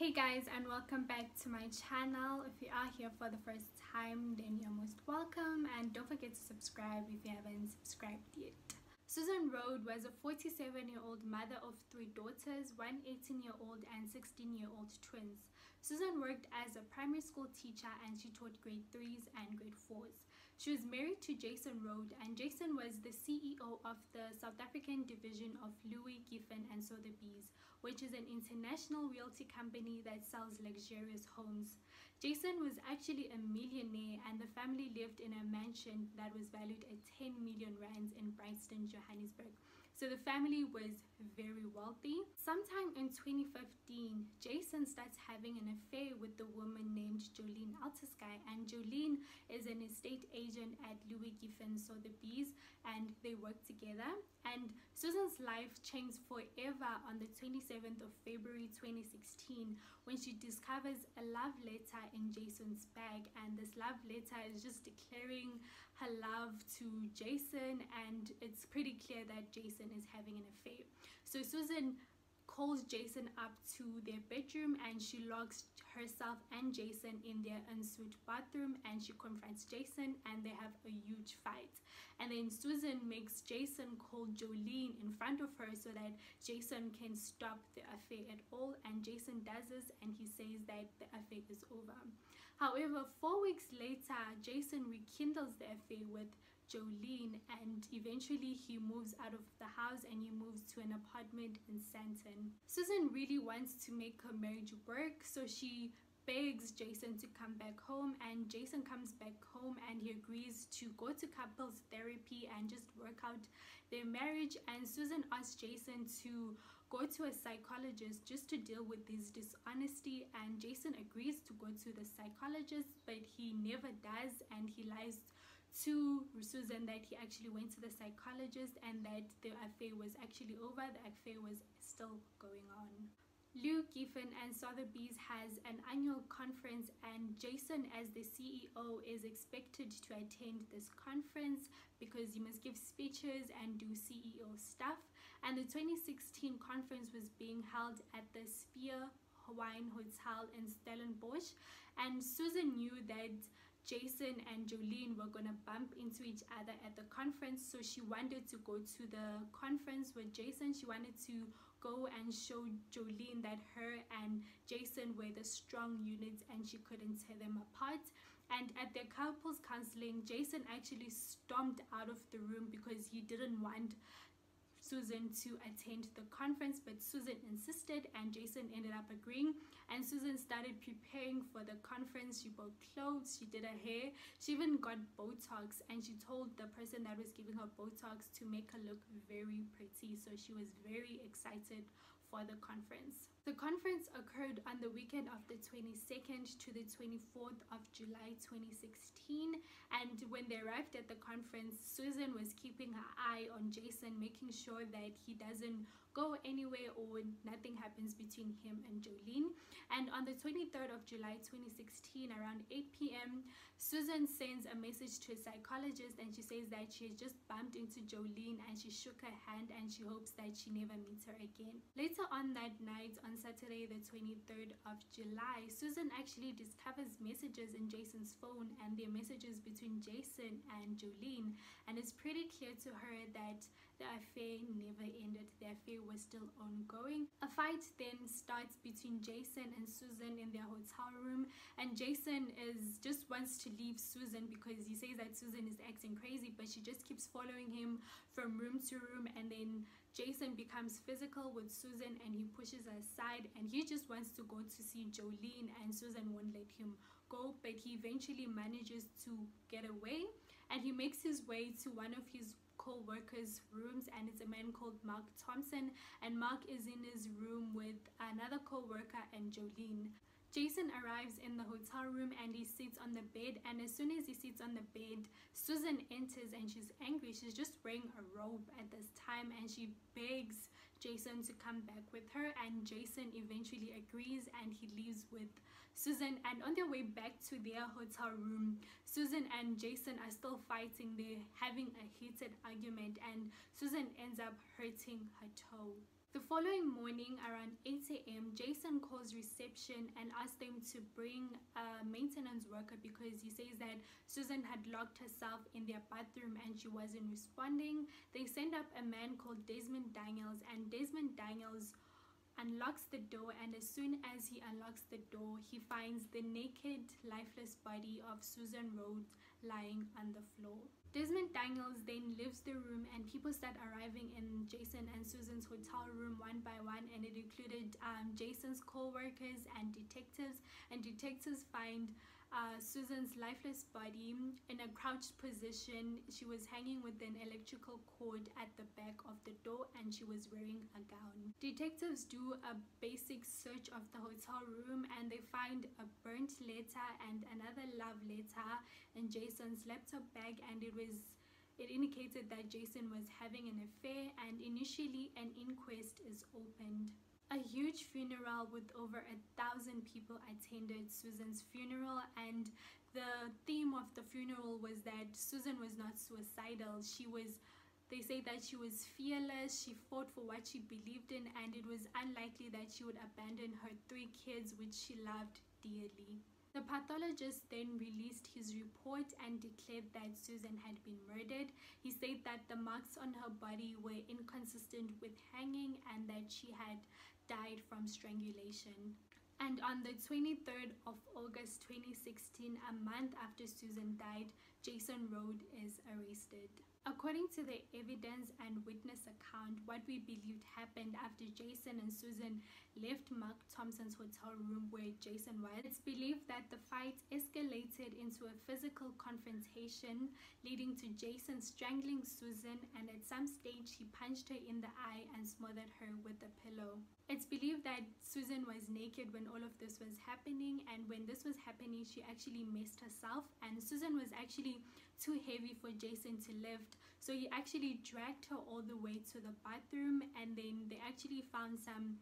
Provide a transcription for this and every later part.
Hey guys, and welcome back to my channel. If you are here for the first time, then you're most welcome, and don't forget to subscribe if you haven't subscribed yet. Jason Rohde was a 47-year-old mother of 3 daughters, one 18-year-old and 16-year-old twins. Susan worked as a primary school teacher and she taught grade 3s and grade 4s. She was married to Jason Rohde, and Jason was the CEO of the South African division of Louis, Geffen and Sothebys, which is an international realty company that sells luxurious homes. Jason was actually a millionaire, and the family lived in a mansion that was valued at 10 million rands in Bryanston, Johannesburg. So the family was very wealthy. Sometime in 2015, Jason starts having an affair with the woman named Jolene Altersky, and Jolene is an estate agent at Louis Geffen Sotheby's, and they work together. And Susan's life changed forever on the 27th of February 2016 when she discovers a love letter in Jason's bag, and this love letter is just declaring her love to Jason, and it's pretty clear that Jason is having an affair. So Susan calls Jason up to their bedroom and she locks herself and Jason in their ensuite bathroom, and she confronts Jason and they have a huge fight. And then Susan makes Jason call Jolene in front of her so that Jason can stop the affair at all, and Jason does this and he says that the affair is over. However, 4 weeks later, Jason rekindles the affair with Jolene, and eventually he moves out of the house and he moves to an apartment in Sandton. Susan really wants to make her marriage work, so she begs Jason to come back home, and Jason comes back home and he agrees to go to couples therapy and just work out their marriage. And Susan asks Jason to go to a psychologist just to deal with his dishonesty, and Jason agrees to go to the psychologist, but he never does, and he lies to Susan that he actually went to the psychologist and that the affair was actually over. The affair was still going on. Louis Geffen and Sothebys has an annual conference, and Jason, as the CEO, is expected to attend this conference because he must give speeches and do CEO stuff. And the 2016 conference was being held at the Spear Wine Hotel in Stellenbosch, and Susan knew that Jason and Jolene were gonna bump into each other at the conference, so she wanted to go to the conference with Jason. She wanted to go and show Jolene that her and Jason were the strong units and she couldn't tear them apart. And at their couples counseling, Jason actually stormed out of the room because he didn't want Susan to attend the conference, but Susan insisted and Jason ended up agreeing, and Susan started preparing for the conference. She bought clothes, she did her hair, she even got Botox, and she told the person that was giving her Botox to make her look very pretty. So she was very excited for the conference. The conference occurred on the weekend of the 22nd to the 24th of July 2016, and when they arrived at the conference, Susan was keeping her eye on Jason, making sure that he doesn't go anywhere or nothing happens between him and Jolene. And on the 23rd of July 2016, around 8 p.m, Susan sends a message to a psychologist and she says that she has just bumped into Jolene and she shook her hand and she hopes that she never meets her again. Later on that night, on Saturday the 23rd of July, Susan actually discovers messages in Jason's phone, and they're messages between Jason and Jolene, and it's pretty clear to her that the affair never ended. The affair was still ongoing. A fight then starts between Jason and Susan in their hotel room, and Jason just wants to leave Susan because he says that Susan is acting crazy, but she just keeps following him from room to room. And then Jason becomes physical with Susan and he pushes her aside, and he just wants to go to see Jolene, and Susan won't let him go, but he eventually manages to get away and he makes his way to one of his co-workers' rooms, and it's a man called Mark Thompson, and Mark is in his room with another co-worker and Jolene. Jason arrives in the hotel room and he sits on the bed, and as soon as he sits on the bed, Susan enters and she's angry. She's just wearing a robe at this time, and she begs Jason to come back with her, and Jason eventually agrees and he leaves with Susan. And on their way back to their hotel room, Susan and Jason are still fighting. They're having a heated argument and Susan ends up hurting her toe. The following morning around 8 a.m, Jason calls reception and asks them to bring a maintenance worker because he says that Susan had locked herself in their bathroom and she wasn't responding. They send up a man called Desmond Daniels, and Desmond Daniels unlocks the door, and as soon as he unlocks the door, he finds the naked, lifeless body of Susan Rohde lying on the floor. Desmond Daniels then leaves the room, and people start arriving in Jason and Susan's hotel room one by one, and it included Jason's co-workers and detectives. And detectives find Susan's lifeless body in a crouched position. She was hanging with an electrical cord at the back of the door, and she was wearing a gown. Detectives do a basic search of the hotel room, and they find a burnt letter and another love letter in Jason's laptop bag, and it indicated that Jason was having an affair, and initially an inquest is opened. A huge funeral with over 1,000 people attended Susan's funeral, and the theme of the funeral was that Susan was not suicidal. They say that she was fearless, she fought for what she believed in, and it was unlikely that she would abandon her 3 kids, which she loved dearly. The pathologist then released his report and declared that Susan had been murdered. He said that the marks on her body were inconsistent with hanging and that she had died from strangulation. And on the 23rd of August 2016, a month after Susan died, Jason Rohde is arrested. According to the evidence and witness account, what we believed happened after Jason and Susan left Mark Thompson's hotel room where Jason was, it's believed that the fight escalated into a physical confrontation, leading to Jason strangling Susan, and at some stage he punched her in the eye and smothered her with a pillow. It's believed that Susan was naked when all of this was happening, and when this was happening she actually messed herself, and Susan was actually too heavy for Jason to lift, so he actually dragged her all the way to the bathroom, and then they actually found some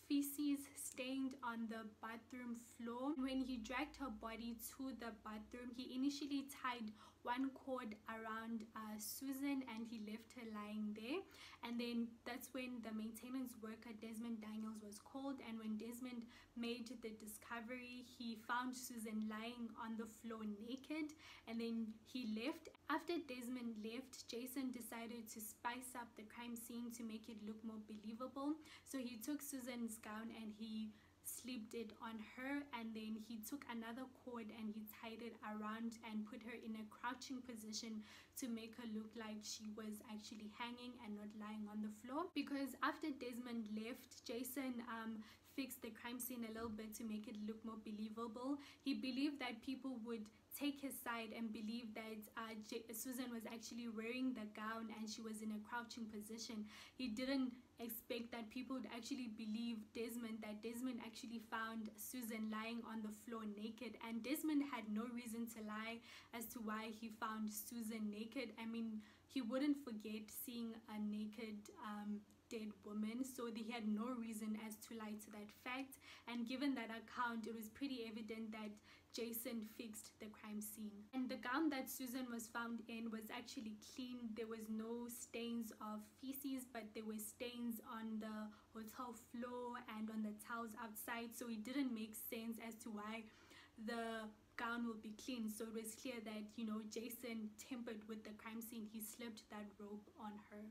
feces stained on the bathroom floor. When he dragged her body to the bathroom, he initially tied one cord around Susan and he left her lying there, and then that's when the maintenance worker Desmond Daniels was called. And when Desmond made the discovery, he found Susan lying on the floor naked, and then he left. After Desmond left, Jason decided to spice up the crime scene to make it look more believable, so he took Susan's gown and he slipped it on her, and then he took another cord and he tied it around and put her in a crouching position to make her look like she was actually hanging and not lying on the floor. Because after Desmond left, Jason fixed the crime scene a little bit to make it look more believable. He believed that people would take his side and believe that Susan was actually wearing the gown and she was in a crouching position. He didn't expect that people would actually believe Desmond, that Desmond actually found Susan lying on the floor naked, and Desmond had no reason to lie as to why he found Susan naked. I mean, he wouldn't forget seeing a naked dead woman, so he had no reason as to lie to that fact. And given that account, it was pretty evident that Jason fixed the crime scene. And the gown that Susan was found in was actually clean. There was no stains of feces, but there were stains on the hotel floor and on the towels outside, so it didn't make sense as to why the gown will be clean. So it was clear that, you know, Jason tampered with the crime scene. He slipped that rope on her.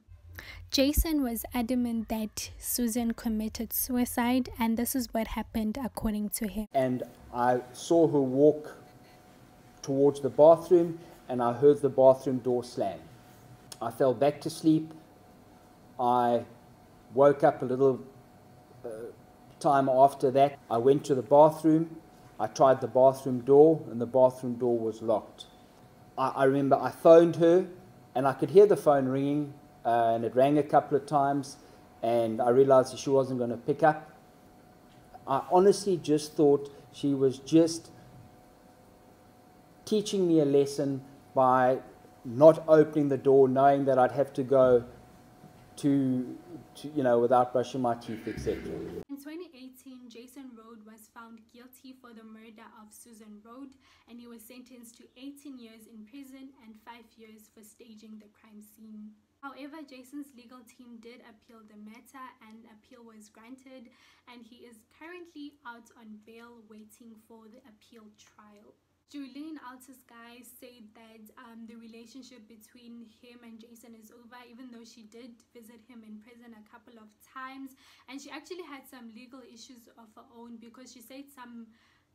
Jason was adamant that Susan committed suicide, and this is what happened according to him. And I saw her walk towards the bathroom, and I heard the bathroom door slam. I fell back to sleep. I woke up a little time after that. I went to the bathroom. I tried the bathroom door, and the bathroom door was locked. I remember I phoned her, and I could hear the phone ringing, and it rang a couple of times, and I realized that she wasn't going to pick up. I honestly just thought she was just teaching me a lesson by not opening the door, knowing that I'd have to go to you know, without brushing my teeth, etc. In 2018, Jason Rohde was found guilty for the murder of Susan Rohde, and he was sentenced to 18 years in prison and 5 years for staging the crime scene. However, Jason's legal team did appeal the matter and appeal was granted, and he is currently out on bail waiting for the appeal trial. Julene Altus guys said that the relationship between him and Jason is over, even though she did visit him in prison a couple of times, and she actually had some legal issues of her own because she said some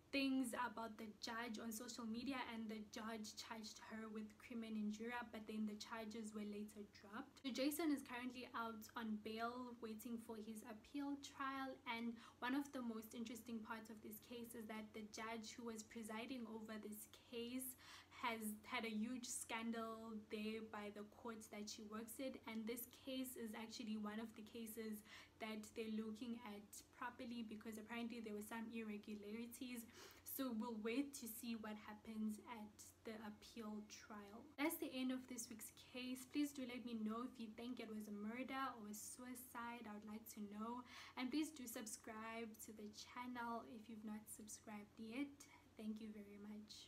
things about the judge on social media, and the judge charged her with crimen injuria, but then the charges were later dropped. So Jason is currently out on bail waiting for his appeal trial, and one of the most interesting parts of this case is that the judge who was presiding over this case has had a huge scandal there by the court that she works in, and this case is actually one of the cases that they're looking at properly because apparently there were some irregularities. So we'll wait to see what happens at the appeal trial. That's the end of this week's case. Please do let me know if you think it was a murder or a suicide. I would like to know, and please do subscribe to the channel if you've not subscribed yet. Thank you very much.